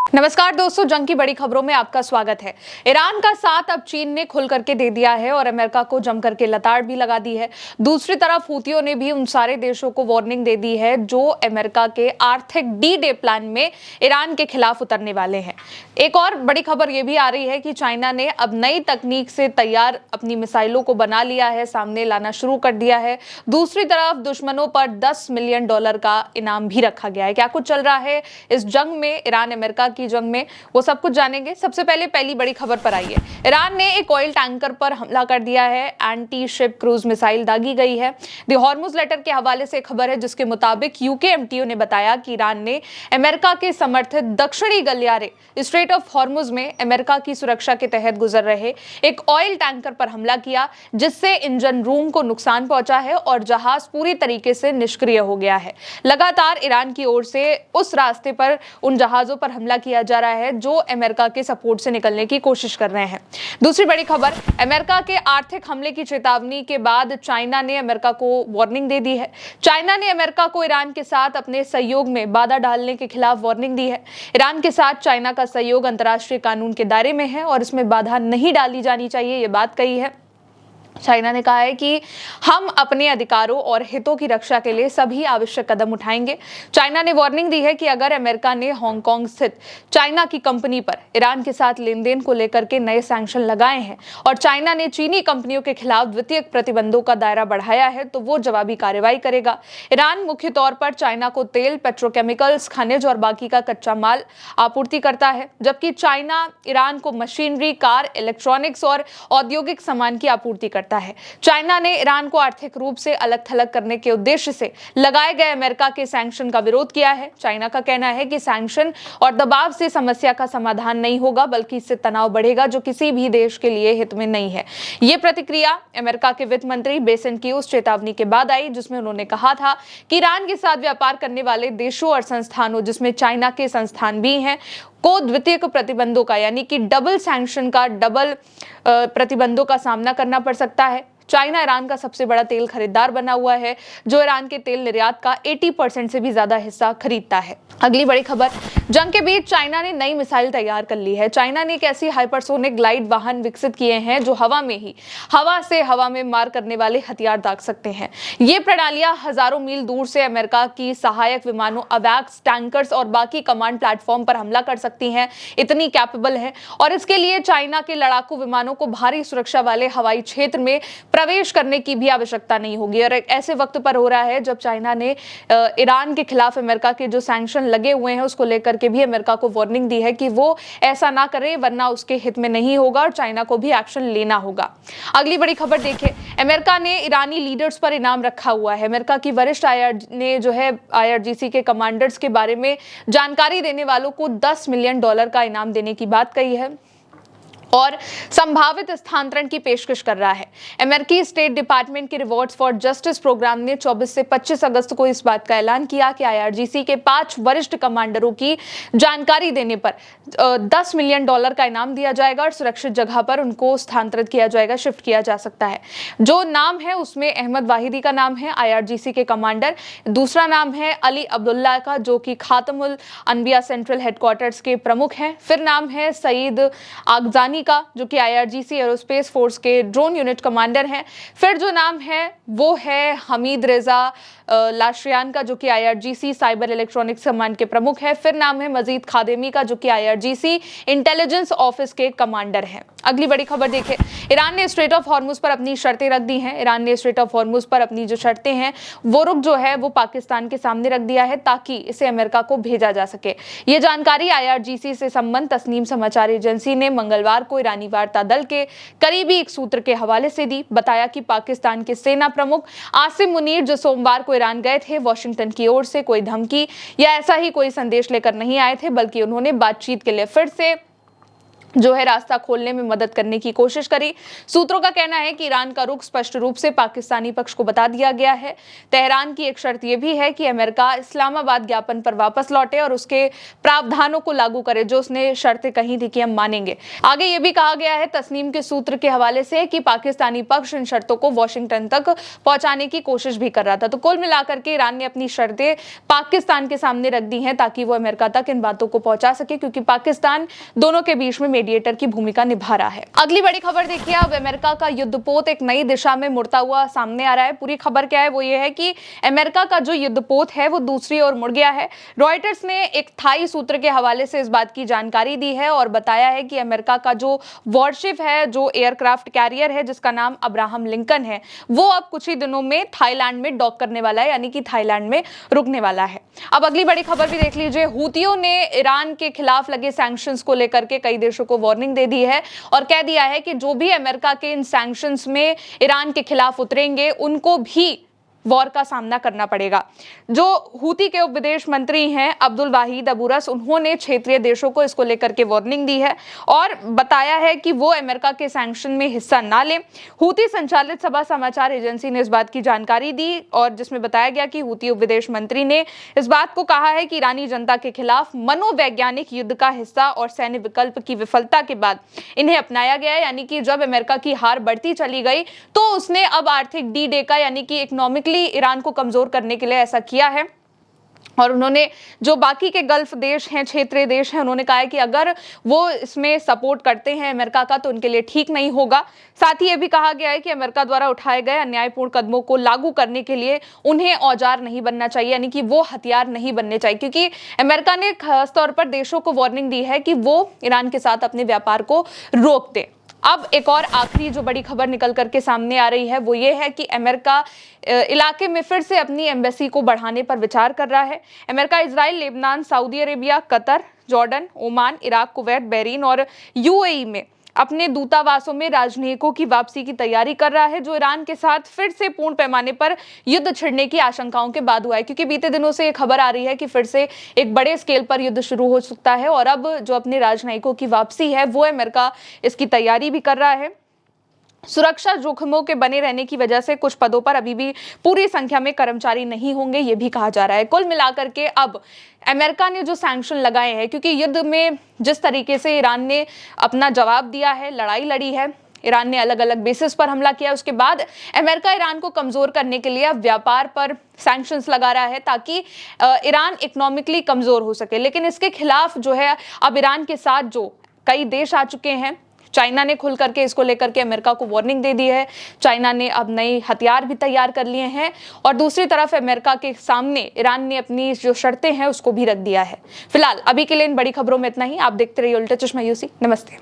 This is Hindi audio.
नमस्कार दोस्तों, जंग की बड़ी खबरों में आपका स्वागत है। ईरान का साथ अब चीन ने खुल करके दे दिया है और अमेरिका को जम करके लताड़ भी लगा दी है। दूसरी तरफ हूतियों ने भी उन सारे देशों को वार्निंग दे दी है जो अमेरिका के आर्थिक डी-डे प्लान में ईरान के खिलाफ उतरने वाले हैं। एक और बड़ी खबर यह भी आ रही है कि चाइना ने अब नई तकनीक से तैयार अपनी मिसाइलों को बना लिया है, सामने लाना शुरू कर दिया है। दूसरी तरफ दुश्मनों पर $10 मिलियन का इनाम भी रखा गया है। क्या कुछ चल रहा है इस जंग में, ईरान अमेरिका की जंग में, वो सब कुछ जानेंगे। सबसे पहले पहली बड़ी खबर पर आइए। ईरान ने एक ऑयल टैंकर पर हमला कर दिया है। एंटी शिप क्रूज मिसाइल दागी गई है। द हॉर्मुज लेटर के हवाले से खबर है जिसके मुताबिक यूकेएमटीओ ने बताया कि ईरान ने अमेरिका के समर्थित दक्षिणी गलियारे स्ट्रेट ऑफ हॉर्मुज में अमेरिका की सुरक्षा के तहत गुजर रहे एक ऑयल टैंकर पर हमला किया, जिससे इंजन रूम को नुकसान पहुंचा है और जहाज पूरी तरीके से निष्क्रिय हो गया है। लगातार ईरान की ओर से उस रास्ते पर उन जहाजों पर हमला किया जा रहा है जो अमेरिका के सपोर्ट से निकलने की कोशिश कर रहे हैं। दूसरी बड़ी खबर, अमेरिका के आर्थिक हमले की चेतावनी के बाद चाइना ने अमेरिका को वार्निंग दे दी है। चाइना ने अमेरिका को ईरान के साथ अपने सहयोग में बाधा डालने के खिलाफ वार्निंग दी है। ईरान के साथ चाइना का सहयोग अंतर्राष्ट्रीय कानून के दायरे में है और इसमें बाधा नहीं डाली जानी चाहिए, ये बात कही है। चाइना ने कहा है कि हम अपने अधिकारों और हितों की रक्षा के लिए सभी आवश्यक कदम उठाएंगे। चाइना ने वार्निंग दी है कि अगर अमेरिका ने हांगकांग स्थित चाइना की कंपनी पर ईरान के साथ लेन देन को लेकर के नए सैंक्शन लगाए हैं और चाइना ने चीनी कंपनियों के खिलाफ द्वितीयक प्रतिबंधों का दायरा बढ़ाया है तो वो जवाबी कार्रवाई करेगा। ईरान मुख्य तौर पर चाइना को तेल, पेट्रोकेमिकल्स, खनिज और बाकी का कच्चा माल आपूर्ति करता है, जबकि चाइना ईरान को मशीनरी, कार, इलेक्ट्रॉनिक्स और औद्योगिक सामान की आपूर्ति करता है। चाइना ने ईरान को आर्थिक रूप से अलग थलग करने के उद्देश्य से लगाए गए अमेरिका के सैंक्शन का विरोध किया है। चाइना का कहना है कि सैंक्शन और दबाव से समस्या का समाधान नहीं होगा, बल्कि इससे तनाव बढ़ेगा जो किसी भी देश के लिए हित में नहीं है। यह प्रतिक्रिया अमेरिका के वित्त मंत्री बेसेंट की उस चेतावनी के बाद आई जिसमें उन्होंने कहा था कि ईरान के साथ व्यापार करने वाले देशों और संस्थानों, जिसमें चाइना के संस्थान भी हैं, को द्वितीयक प्रतिबंधों का यानी कि डबल सैंक्शन का, डबल प्रतिबंधों का सामना करना पड़ सकता है। चाइना ईरान का सबसे बड़ा तेल खरीदार बना हुआ है जो ईरान के तेल निर्यात का 80% से भी ज्यादा हिस्सा खरीदता है। अगली बड़ी खबर, जंग के बीच चाइना ने नई मिसाइल तैयार कर ली है। चाइना ने एक ऐसी हाइपरसोनिक ग्लाइड वाहन विकसित किए हैं जो हवा से हवा में मार करने वाले हथियार दाग सकते हैं। ये प्रणालियां हजारों मील दूर से अमेरिका की सहायक विमानों, अवैक्स, टैंकर्स और बाकी कमांड प्लेटफॉर्म पर हमला कर सकती हैं, इतनी कैपेबल है। और इसके लिए चाइना के लड़ाकू विमानों को भारी सुरक्षा वाले हवाई क्षेत्र में प्रवेश करने की भी आवश्यकता नहीं होगी। और एक ऐसे वक्त पर हो रहा है जब चाइना ने ईरान के खिलाफ अमेरिका के जो सैंक्शन लगे हुए हैं उसको लेकर के भी अमेरिका को वार्निंग दी है कि वो ऐसा ना करे वरना उसके हित में नहीं होगा और चाइना को भी एक्शन लेना होगा। अगली बड़ी खबर देखिए, अमेरिका ने ईरानी लीडर्स पर इनाम रखा हुआ है। अमेरिका की वरिष्ठ आईआरजीसी के कमांडर्स के बारे में जानकारी देने वालों को $10 मिलियन का इनाम देने की बात कही है और संभावित स्थानांतरण की पेशकश कर रहा है। अमेरिकी स्टेट डिपार्टमेंट के रिवॉर्ड्स फॉर जस्टिस प्रोग्राम ने 24 से 25 अगस्त को इस बात का ऐलान किया कि आईआरजीसी के 5 वरिष्ठ कमांडरों की जानकारी देने पर $10 मिलियन का इनाम दिया जाएगा और सुरक्षित जगह पर उनको स्थानांतरित किया जाएगा, शिफ्ट किया जा सकता है। जो नाम है उसमें अहमद वाहिदी का नाम है, आईआरजीसी के कमांडर। दूसरा नाम है अली अब्दुल्ला का, जो कि खातमुल अनबिया सेंट्रल हेडक्वार्टर्स के प्रमुख हैं। फिर नाम है सईद आगजानी का, जो कि आईआरजीसी एरोस्पेस फोर्स के ड्रोन यूनिट कमांडर हैं। फिर जो नाम है वो है हमीद रेजा लाशरियान का, जो कि आईआरजीसी साइबर इलेक्ट्रॉनिक्स कमांड के प्रमुख है। फिर नाम है मजीद खादेमी का, जो कि आईआरजीसी इंटेलिजेंस ऑफिस के कमांडर हैं। अगली बड़ी खबर देखें, ईरान ने स्ट्रेट ऑफ हॉर्मुज पर अपनी शर्तें रख दी हैं। ईरान ने स्ट्रेट ऑफ हॉर्मुज पर अपनी जो शर्तें हैं वो रुख जो है वो पाकिस्तान के सामने रख दिया है ताकि इसे अमेरिका को भेजा जा सके। ये जानकारी आईआरजीसी से संबंध तस्नीम समाचार एजेंसी ने मंगलवार को ईरानी वार्ता दल के करीबी एक सूत्र के हवाले से दी। बताया कि पाकिस्तान के सेना प्रमुख आसिम मुनीर, जो सोमवार को ईरान गए थे, वॉशिंगटन की ओर से कोई धमकी या ऐसा ही कोई संदेश लेकर नहीं आए थे, बल्कि उन्होंने बातचीत के लिए फिर से जो है रास्ता खोलने में मदद करने की कोशिश करी। सूत्रों का कहना है कि ईरान का रुख स्पष्ट रूप से पाकिस्तानी पक्ष को बता दिया गया है। तेहरान की एक शर्त यह भी है कि अमेरिका इस्लामाबाद ज्ञापन पर वापस लौटे और उसके प्रावधानों को लागू करे जो उसने शर्तें कही थी कि हम मानेंगे। आगे यह भी कहा गया है तस्नीम के सूत्र के हवाले से कि पाकिस्तानी पक्ष इन शर्तों को वॉशिंगटन तक पहुंचाने की कोशिश भी कर रहा था। तो कुल मिलाकर के ईरान ने अपनी शर्तें पाकिस्तान के सामने रख दी हैं ताकि वो अमेरिका तक इन बातों को पहुंचा सके, क्योंकि पाकिस्तान दोनों के बीच में मीडिएटर की भूमिका निभा रहा है। अगली बड़ी खबर देखिए, अब अमेरिका का युद्धपोत एक नई दिशा में मुड़ता हुआ सामने आ रहा है। पूरी खबर क्या है, वो ये है कि अमेरिका का जो युद्धपोत है वो दूसरी ओर मुड़ गया है। रॉयटर्स ने एक थाई सूत्र के हवाले से इस बात की जानकारी दी है और बताया है कि अमेरिका का जो वॉरशिप है, जो एयरक्राफ्ट कैरियर है जिसका नाम अब्राहम लिंकन है, वो अब कुछ ही दिनों में थाईलैंड में डॉक करने वाला है, यानी कि थाईलैंड में रुकने वाला है। अब अगली बड़ी खबर भी देख लीजिए। हूतियों ने ईरान के खिलाफ लगे सैंक्शंस को लेकर के कई देशों को वार्निंग दे दी है और कह दिया है कि जो भी अमेरिका के इन सैंक्शंस में ईरान के खिलाफ उतरेंगे उनको भी वॉर का सामना करना पड़ेगा। जो हूती के उप विदेश मंत्री हैं अब्दुल वाहिद अबूरस, उन्होंने क्षेत्रीय देशों को इसको लेकर के वार्निंग दी है और बताया है कि वो अमेरिका के सैंक्शन में हिस्सा ना लें। हूती संचालित सबा समाचार एजेंसी ने इस बात की जानकारी दी और जिसमें बताया गया कि हूती उप विदेश मंत्री ने इस बात को कहा है कि ईरानी जनता के खिलाफ मनोवैज्ञानिक युद्ध का हिस्सा और सैन्य विकल्प की विफलता के बाद इन्हें अपनाया गया है, यानी कि जब अमेरिका की हार बढ़ती चली गई तो उसने अब आर्थिक डी डे का, यानी कि इकोनॉमिक ईरान को कमजोर करने के लिए ऐसा किया है। और उन्होंने जो बाकी के गल्फ देश हैं, क्षेत्रीय देश हैं, उन्होंने कहा है कि अगर वो इसमें सपोर्ट करते हैं अमेरिका का तो उनके लिए ठीक नहीं होगा। साथ ही ये भी कहा गया है कि अमेरिका द्वारा उठाए गए अन्यायपूर्ण कदमों को लागू करने के लिए उन्हें औजार नहीं बनना चाहिए, यानी कि वो हथियार नहीं बनने चाहिए, क्योंकि अमेरिका ने खासतौर पर देशों को वार्निंग दी है कि वो ईरान के साथ अपने व्यापार को रोक दे। अब एक और आखिरी जो बड़ी खबर निकल करके सामने आ रही है वो ये है कि अमेरिका इलाके में फिर से अपनी एम्बेसी को बढ़ाने पर विचार कर रहा है। America Israel, Lebanon, Saudi Arabia, Qatar, Jordan, Oman, Iraq, Kuwait, Bahrain और यूएई में अपने दूतावासों में राजनयिकों की वापसी की तैयारी कर रहा है, जो ईरान के साथ फिर से पूर्ण पैमाने पर युद्ध छिड़ने की आशंकाओं के बाद हुआ है, क्योंकि बीते दिनों से ये खबर आ रही है कि फिर से एक बड़े स्केल पर युद्ध शुरू हो सकता है और अब जो अपने राजनयिकों की वापसी है वो अमेरिका इसकी तैयारी भी कर रहा है। सुरक्षा जोखिमों के बने रहने की वजह से कुछ पदों पर अभी भी पूरी संख्या में कर्मचारी नहीं होंगे, ये भी कहा जा रहा है। कुल मिलाकर के अब अमेरिका ने जो सैंक्शन लगाए हैं, क्योंकि युद्ध में जिस तरीके से ईरान ने अपना जवाब दिया है, लड़ाई लड़ी है, ईरान ने अलग अलग बेसिस पर हमला किया, उसके बाद अमेरिका ईरान को कमजोर करने के लिए अब व्यापार पर सैंक्शंस लगा रहा है ताकि ईरान इकोनॉमिकली कमजोर हो सके। लेकिन इसके खिलाफ जो है अब ईरान के साथ जो कई देश आ चुके हैं, चाइना ने खुल करके इसको लेकर के अमेरिका को वार्निंग दे दी है। चाइना ने अब नए हथियार भी तैयार कर लिए हैं और दूसरी तरफ अमेरिका के सामने ईरान ने अपनी जो शर्तें हैं उसको भी रख दिया है। फिलहाल अभी के लिए इन बड़ी खबरों में इतना ही। आप देखते रहिए उल्टा चश्मा यूसी। नमस्ते।